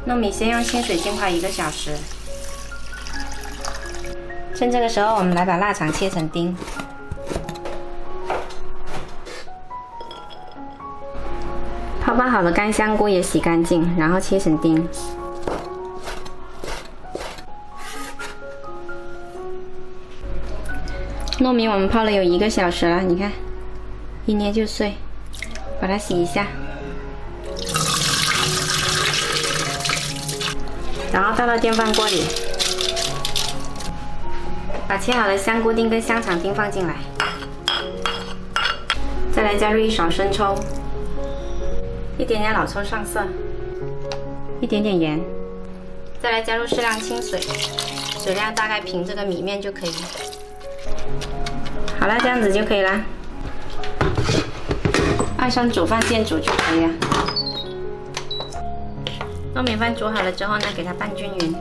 糯米先用清水浸泡1个小时。趁这个时候，我们来把腊肠切成丁。泡好的干香菇也洗干净，然后切成丁。糯米我们泡了有1个小时了，你看，一捏就碎，把它洗一下。 然后倒到电饭锅里，把切好的香菇丁跟香肠丁放进来，再来加入1勺生抽，一点点老抽上色，一点点盐，再来加入适量清水，水量大概凭这个米面就可以。好了，这样子就可以了。按上煮饭键煮就可以了。 糯米饭煮好了之后呢，给它拌均匀，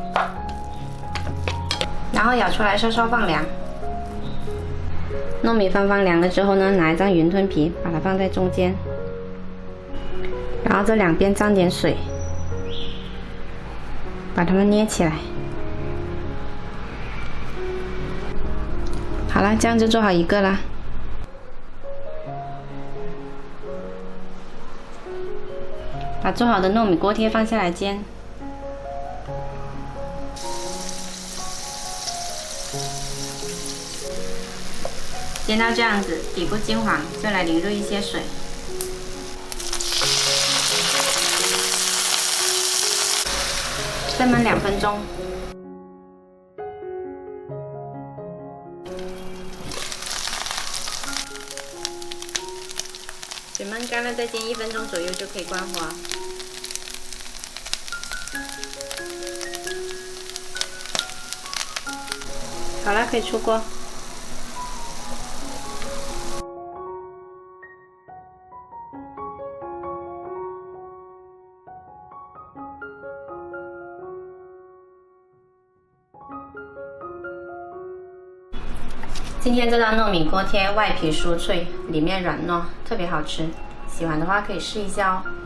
然后舀出来稍稍放凉。糯米饭放凉了之后呢，拿一张云吞皮，把它放在中间，然后这2边沾点水，把它们捏起来。好了，这样就做好1个啦。 把做好的糯米锅贴放下来煎，煎到这样子，底部金黄，就来淋入一些水，再焖2分钟。水焖干了，再煎1分钟左右就可以关火。好了，可以出锅。今天这道糯米锅贴外皮酥脆，里面软糯，特别好吃。喜欢的话可以试一下哦。